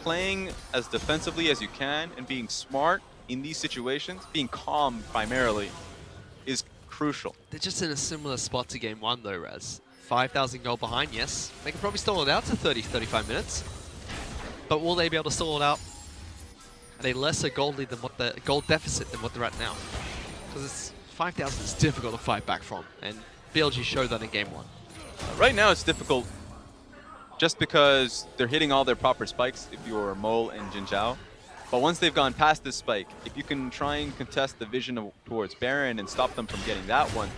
playing as defensively as you can and being smart in these situations, being calm primarily, is crucial. They're just in a similar spot to game one though, Raz. 5,000 gold behind, yes. They can probably stall it out to 30-35 minutes. But will they be able to stall it out at a lesser gold lead than what the gold deficit than what they're at now? Because 5,000 is difficult to fight back from, and BLG showed that in game one. Right now it's difficult just because they're hitting all their proper spikes if you're Mole and Jin Zhao. But once they've gone past this spike, if you can try and contest the vision towards Baron and stop them from getting that one,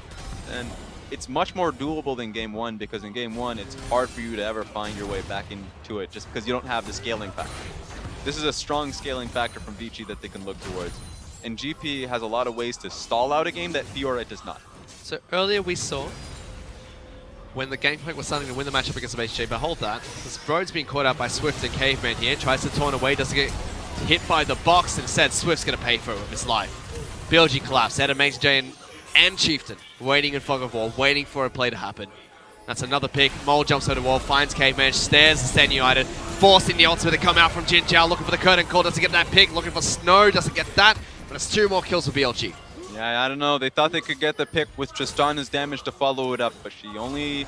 then it's much more doable than game one, because in game one it's hard for you to ever find your way back into it just because you don't have the scaling factor. This is a strong scaling factor from Vici that they can look towards. And GP has a lot of ways to stall out a game that Fiora does not. So earlier we saw when the Gangplank was starting to win the matchup against HJ, behold that. This Brode's being caught out by Swift and Caveman here, tries to taunt away, doesn't get hit by the box, instead Swift's going to pay for it with his life. BLG collapse, out of HJ and Chieftain, waiting in fog of war, waiting for a play to happen. That's another pick. Mole jumps over the wall, finds Caveman, stares the Stand United, forcing the ultimate to come out from Jin Zhao, looking for the curtain call, doesn't get that pick, looking for Snow, doesn't get that, but it's 2 more kills for BLG. Yeah, I don't know. They thought they could get the pick with Tristana's damage to follow it up, but she only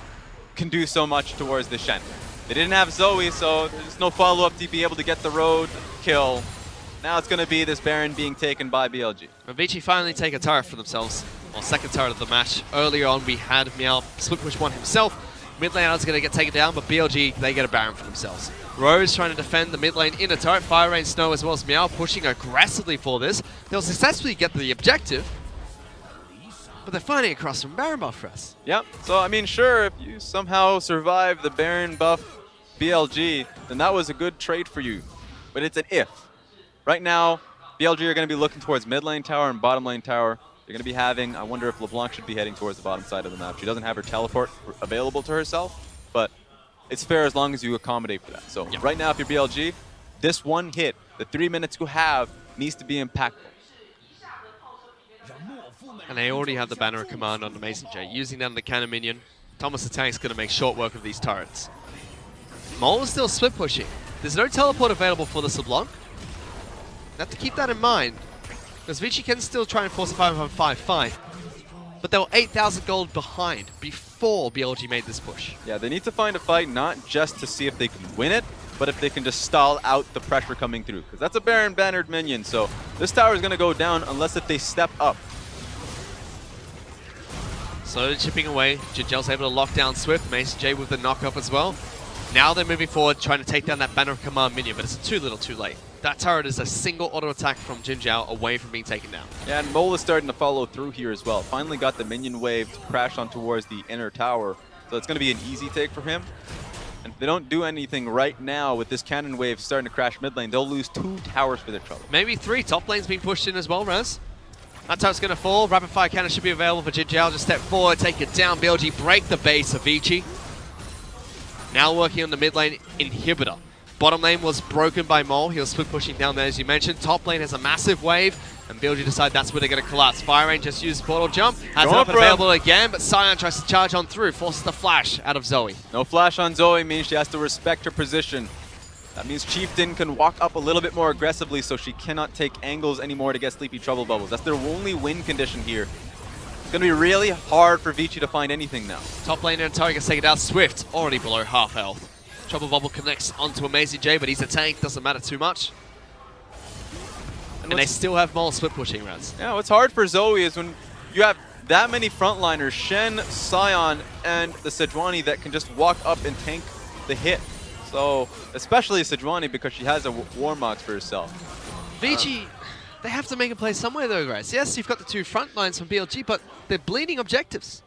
can do so much towards the Shen. They didn't have Zoe, so there's no follow-up to be able to get the road kill. Now it's going to be this Baron being taken by BLG. Vici finally take a turret for themselves. Well, second turret of the match. Earlier on, we had Meow split push one himself. Mid lane is going to get taken down, but BLG, they get a Baron for themselves. Rose trying to defend the mid lane inner turret. Fire Rain, Snow, as well as Meow pushing aggressively for this. They'll successfully get the objective, but they're finding across from Baron buff for us. Yep. So, I mean, sure, if you somehow survive the Baron buff BLG, then that was a good trade for you. But it's an if. Right now, BLG are going to be looking towards mid lane tower and bottom lane tower. They're going to be having, I wonder if LeBlanc should be heading towards the bottom side of the map. She doesn't have her teleport available to herself, but it's fair as long as you accommodate for that. So right now, if you're BLG, this one hit, the 3 minutes you have, needs to be impactful. And they already have the banner of command on Amazing J. Using that on the cannon minion, Thomas the Tank's going to make short work of these turrets. Mole is still split pushing. There's no teleport available for this LeBlanc. You have to keep that in mind, because Vici can still try and force a 5-on-5 fight, but they were 8,000 gold behind before BLG made this push. Yeah, they need to find a fight not just to see if they can win it, but if they can just stall out the pressure coming through. Because that's a Baron bannered minion, so this tower is going to go down unless if they step up. Slowly chipping away. Jinjel's able to lock down Swift. Mason J with the knock-up as well. Now they're moving forward, trying to take down that Banner of Command minion, but it's too little too late. That turret is a single auto attack from Jinjiao away from being taken down. Yeah, and Mole is starting to follow through here as well. Finally got the minion wave to crash on towards the inner tower, so it's going to be an easy take for him. And if they don't do anything right now with this cannon wave starting to crash mid lane, they'll lose 2 towers for their trouble. Maybe 3. Top lane's being pushed in as well, Raz. That turret's going to fall. Rapid fire cannon should be available for Jinjiao. Just step forward, take it down. BLG break the base of Vici. Now working on the mid lane inhibitor. Bottom lane was broken by Mole. He was split pushing down there, as you mentioned. Top lane has a massive wave, and BLG decide that's where they're going to collapse. Fire Rain just used portal jump. Has it up and available again, but Sion tries to charge on through. Forces the flash out of Zoe. No flash on Zoe means she has to respect her position. That means Chieftain can walk up a little bit more aggressively so she cannot take angles anymore to get Sleepy Trouble Bubbles. That's their only win condition here. It's going to be really hard for Vici to find anything now. Top lane and Target take it out. Swift already below half health. Trouble Bubble connects onto Amazing J, but he's a tank. Doesn't matter too much. And they still have Mole split pushing, Raz. Yeah, what's hard for Zoe is when you have that many frontliners, Shen, Sion, and the Sejuani that can just walk up and tank the hit. So, especially Sejuani because she has a Warmox for herself. Vici, they have to make a play somewhere though, guys. Yes, you've got the 2 front lines from BLG, but they're bleeding objectives.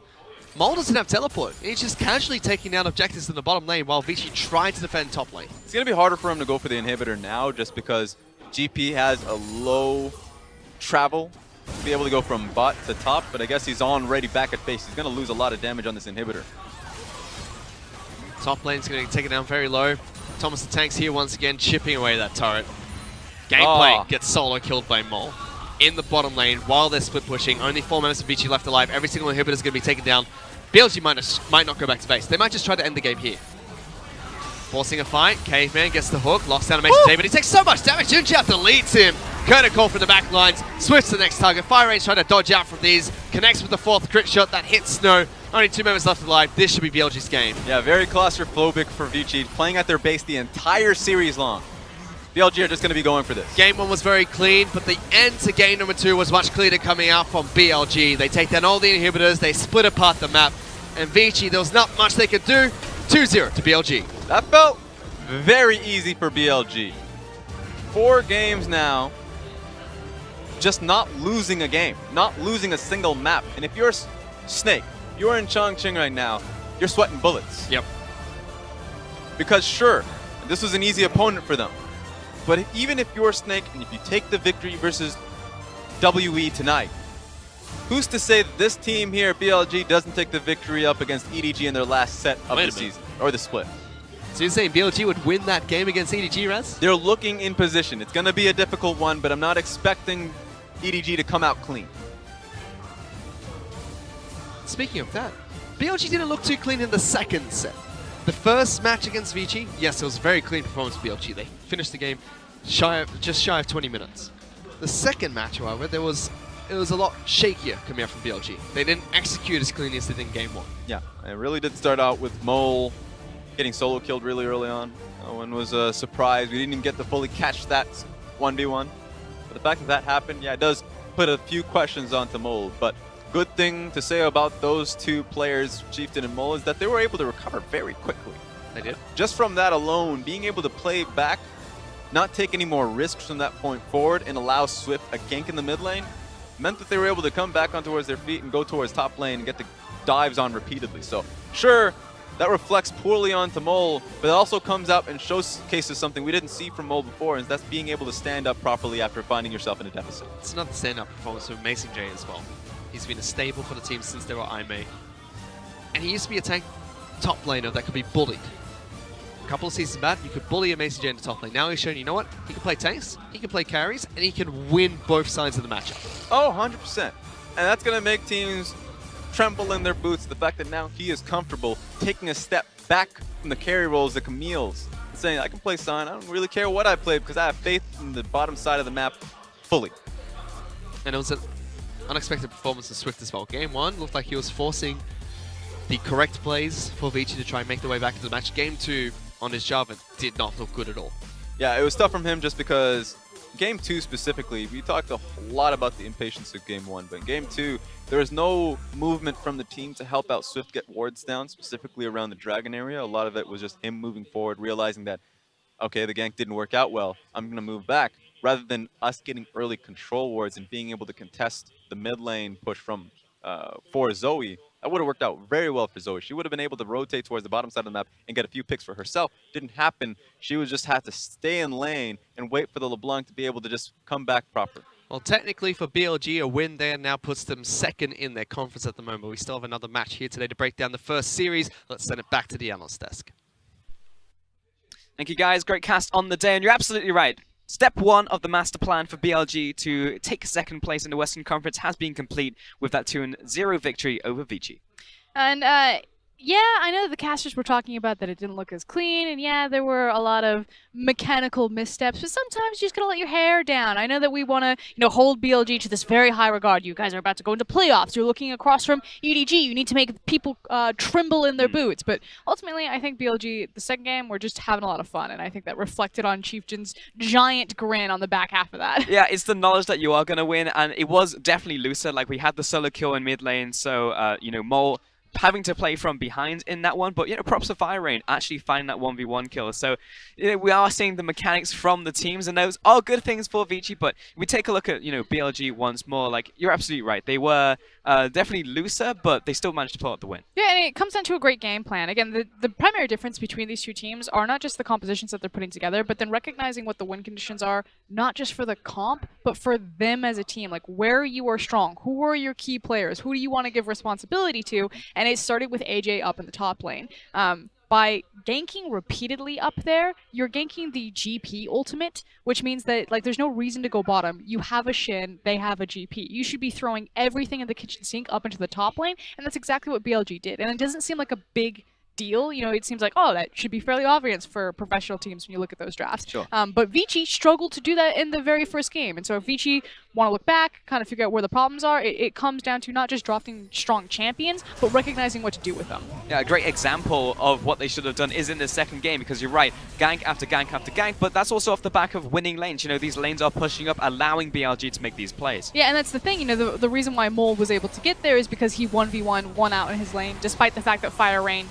Mole doesn't have teleport. He's just casually taking down objectives in the bottom lane while Vici tried to defend top lane. It's going to be harder for him to go for the inhibitor now just because GP has a low travel to be able to go from bot to top, but I guess he's already back at base. He's going to lose a lot of damage on this inhibitor. Top lane's going to take it down very low. Thomas the Tank's here once again, chipping away that turret. Gameplay gets solo killed by Mole. In the bottom lane, while they're split pushing, only 4 members of Vici left alive. Every single inhibitor is going to be taken down. BLG might not go back to base. They might just try to end the game here. Forcing a fight. Caveman gets the hook, locks down Amazing J, but he takes so much damage. Jinjiao deletes him. Curtain call from the back lines. Swift's the next target. Fire Range trying to dodge out from these. Connects with the 4th crit shot that hits Snow. Only 2 members left alive. This should be BLG's game. Yeah, very claustrophobic for Vici, playing at their base the entire series long. BLG are just going to be going for this. Game 1 was very clean, but the end to game number 2 was much cleaner coming out from BLG. They take down all the inhibitors, they split apart the map, and Vici, there was not much they could do. 2-0 to BLG. That felt very easy for BLG. 4 games now, just not losing a game, not losing a single map. And if you're Snake, you're in Chongqing right now, you're sweating bullets. Yep. Because sure, this was an easy opponent for them. But even if you're Snake and if you take the victory versus WE tonight, who's to say that this team here, BLG, doesn't take the victory up against EDG in their last set of the season, or the split? So you're saying BLG would win that game against EDG, Raz? They're looking in position. It's going to be a difficult one, but I'm not expecting EDG to come out clean. Speaking of that, BLG didn't look too clean in the second set. The first match against Vici, yes, it was a very clean performance for BLG. They finished the game just shy of 20 minutes. The second match, however, it was a lot shakier coming out from BLG. They didn't execute as cleanly as they did in game 1. Yeah, it really did start out with Mole getting solo killed really early on. No one was surprised. We didn't even get to fully catch that 1v1. But the fact that that happened, yeah, it does put a few questions onto Mole. But good thing to say about those 2 players, Chieftain and Mole, is that they were able to recover very quickly. They did. Just from that alone, being able to play back, not take any more risks from that point forward, and allow Swift a gank in the mid lane, meant that they were able to come back on towards their feet and go towards top lane and get the dives on repeatedly. So, sure, that reflects poorly onto Mole, but it also comes out and showcases something we didn't see from Mole before, and that's being able to stand up properly after finding yourself in a deficit. It's another stand-up performance from Mason J as well. He's been a staple for the team since they were IMA. And he used to be a tank top laner that could be bullied. A couple of seasons back, you could bully a Mason J into top lane. Now he's shown, you know what? He can play tanks, he can play carries, and he can win both sides of the matchup. Oh, 100%. And that's going to make teams tremble in their boots. The fact that now he is comfortable taking a step back from the carry roles, the Camille's, and saying, I can play Sion. I don't really care what I play because I have faith in the bottom side of the map fully. And it was an unexpected performance of Swift as well. Game 1 looked like he was forcing the correct plays for Vici to try and make their way back into the match. Game 2, on his Java did not look good at all. Yeah, it was tough from him just because Game 2 specifically, we talked a lot about the impatience of Game 1, but in Game 2, there was no movement from the team to help out Swift get wards down, specifically around the Dragon area. A lot of it was just him moving forward, realizing that, okay, the gank didn't work out well, I'm going to move back, rather than us getting early control wards and being able to contest the mid lane push from for Zoe. That would have worked out very well for Zoe. She would have been able to rotate towards the bottom side of the map and get a few picks for herself. Didn't happen. She would just have to stay in lane and wait for the LeBlanc to be able to just come back proper. Well, technically for BLG, a win there now puts them second in their conference at the moment. We still have another match here today to break down the first series. Let's send it back to the analyst desk. Thank you, guys. Great cast on the day, and you're absolutely right. Step 1 of the master plan for BLG to take second place in the Western Conference has been complete with that 2-0 victory over Vici. And yeah, I know the casters were talking about that it didn't look as clean, and yeah, there were a lot of mechanical missteps, but sometimes you just gotta let your hair down. I know that we want to, hold BLG to this very high regard. You guys are about to go into playoffs. You're looking across from EDG. You need to make people tremble in their boots. But ultimately, I think BLG, the second game, we're just having a lot of fun, and I think that reflected on Chieftain's giant grin on the back half of that. Yeah, it's the knowledge that you are going to win, and it was definitely looser. Like, we had the solo kill in mid lane, so, Mole having to play from behind in that one, but props to Fire Rain actually finding that 1v1 kill. So we are seeing the mechanics from the teams, and those are good things for Vici. But if we take a look at BLG once more, like, you're absolutely right. They were definitely looser, but they still managed to pull out the win. Yeah, and it comes down to a great game plan. Again, the primary difference between these two teams are not just the compositions that they're putting together, but then recognizing what the win conditions are, not just for the comp, but for them as a team. Like, where you are strong, who are your key players, who do you want to give responsibility to, and it started with AJ up in the top lane. By ganking repeatedly up there, you're ganking the GP ultimate, which means that there's no reason to go bottom. You have a Shin, they have a GP. You should be throwing everything in the kitchen sink up into the top lane, and that's exactly what BLG did. And it doesn't seem like a big deal. It seems like, oh, that should be fairly obvious for professional teams when you look at those drafts. Sure. But Vici struggled to do that in the very first game. And so if Vici want to look back, kind of figure out where the problems are, it comes down to not just drafting strong champions, but recognizing what to do with them. Yeah, a great example of what they should have done is in the second game, because you're right, gank after gank after gank, but that's also off the back of winning lanes. These lanes are pushing up, allowing BLG to make these plays. Yeah, and that's the thing. The reason why Mole was able to get there is because he 1v1 won out in his lane, despite the fact that Fire Rain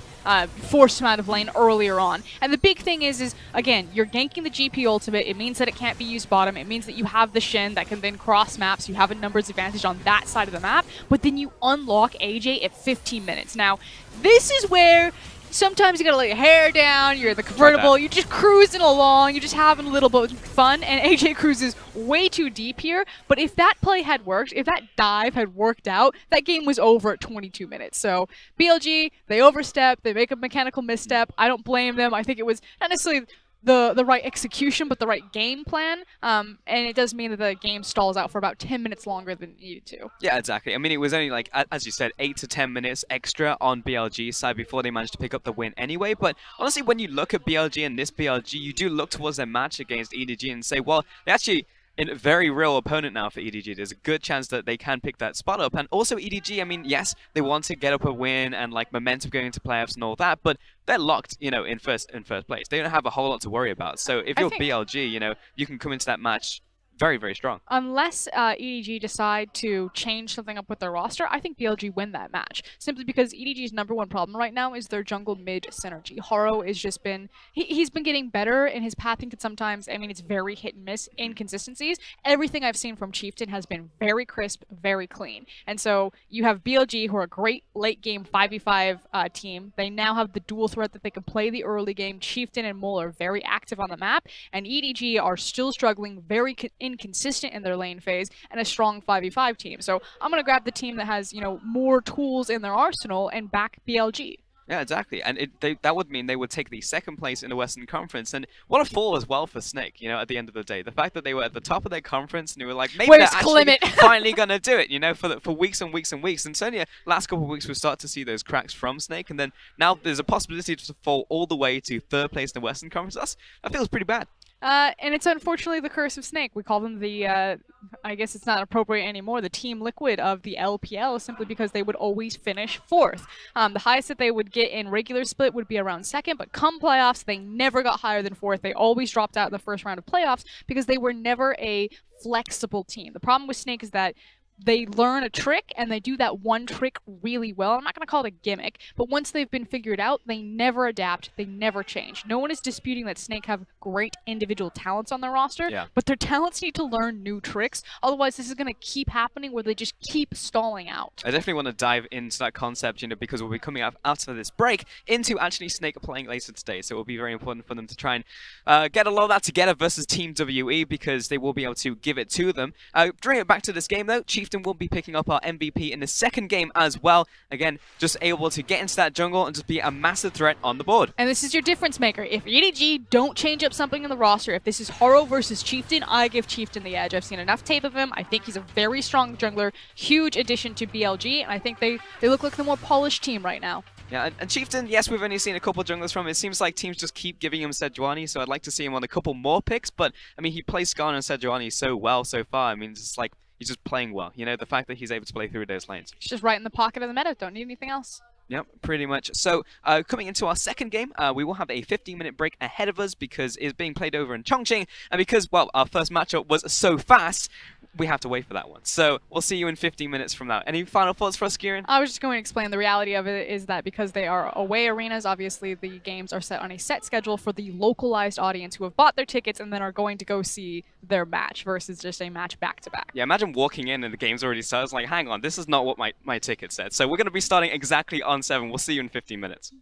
forced him out of lane earlier on. And the big thing is again, you're ganking the GP ultimate. It means that it can't be used bottom. It means that you have the Shin that can then cross maps. You have a numbers advantage on that side of the map, but then you unlock AJ at 15 minutes. Now, this is where sometimes you gotta let your hair down, you're in the convertible, you're just cruising along, you're just having a little bit of fun, and AJ cruises way too deep here. But if that play had worked, if that dive had worked out, that game was over at 22 minutes. So BLG, they overstep, they make a mechanical misstep. I don't blame them. I think it was not necessarily the right execution, but the right game plan. And it does mean that the game stalls out for about 10 minutes longer than it needed to. Yeah, exactly. I mean, it was only as you said, 8 to 10 minutes extra on BLG's side before they managed to pick up the win anyway. But honestly, when you look at BLG and this BLG, you do look towards their match against EDG and say, well, they actually a very real opponent now for EDG. There's a good chance that they can pick that spot up. And also EDG, I mean, yes, they want to get up a win and momentum going into playoffs and all that, but they're locked, in first place. They don't have a whole lot to worry about. So if you're BLG, you can come into that match very, very strong. Unless EDG decide to change something up with their roster, I think BLG win that match. Simply because EDG's #1 problem right now is their jungle mid synergy. Haro has just been, he's been getting better, and his pathing could sometimes, I mean, it's very hit and miss inconsistencies. Everything I've seen from Chieftain has been very crisp, very clean. And so you have BLG, who are a great late game 5v5 team. They now have the dual threat that they can play the early game. Chieftain and Mole are very active on the map, and EDG are still struggling, very inconsistent in their lane phase, and a strong 5v5 team. So I'm going to grab the team that has, more tools in their arsenal and back BLG. Yeah, exactly. And that would mean they would take the second place in the Western Conference. And what a fall as well for Snake, at the end of the day. The fact that they were at the top of their conference and they were like, maybe they're actually finally going to do it, for weeks and weeks and weeks. And certainly last couple of weeks we'll start to see those cracks from Snake. And then now there's a possibility to fall all the way to third place in the Western Conference. That feels pretty bad. And it's unfortunately the curse of Snake. We call them the, I guess it's not appropriate anymore, the Team Liquid of the LPL, simply because they would always finish 4th. The highest that they would get in regular split would be around 2nd, but come playoffs, they never got higher than 4th. They always dropped out in the first round of playoffs because they were never a flexible team. The problem with Snake is that they learn a trick, and they do that one trick really well. I'm not going to call it a gimmick, but once they've been figured out, they never adapt, they never change. No one is disputing that Snake have great individual talents on their roster, but their talents need to learn new tricks. Otherwise, this is going to keep happening where they just keep stalling out. I definitely want to dive into that concept, because we'll be coming out after this break into actually Snake playing later today, so it will be very important for them to try and get a lot of that together versus Team WE, because they will be able to give it to them. Bring it back to this game, though. Chieftain will be picking up our MVP in the second game as well. Again, just able to get into that jungle and just be a massive threat on the board. And this is your difference maker. If EDG don't change up something in the roster, if this is Haro versus Chieftain, I give Chieftain the edge. I've seen enough tape of him. I think he's a very strong jungler, huge addition to BLG, and I think they look like the more polished team right now. Yeah, and Chieftain, yes, we've only seen a couple junglers from him. It seems like teams just keep giving him Sejuani, so I'd like to see him on a couple more picks, but, I mean, he plays Skarner and Sejuani so well so far. I mean, it's like, he's just playing well. The fact that he's able to play through those lanes. He's just right in the pocket of the meta. Don't need anything else. Yep, pretty much. So, coming into our second game, we will have a 15-minute break ahead of us because it's being played over in Chongqing, and because, well, our first matchup was so fast, we have to wait for that one. So, we'll see you in 15 minutes from now. Any final thoughts for us, Kieran? I was just going to explain the reality of it is that because they are away arenas, obviously the games are set on a set schedule for the localized audience who have bought their tickets and then are going to go see their match versus just a match back-to-back. Yeah, imagine walking in and the game's already started. It's like, hang on, this is not what my ticket said. So, we're going to be starting exactly on 7. We'll see you in 15 minutes.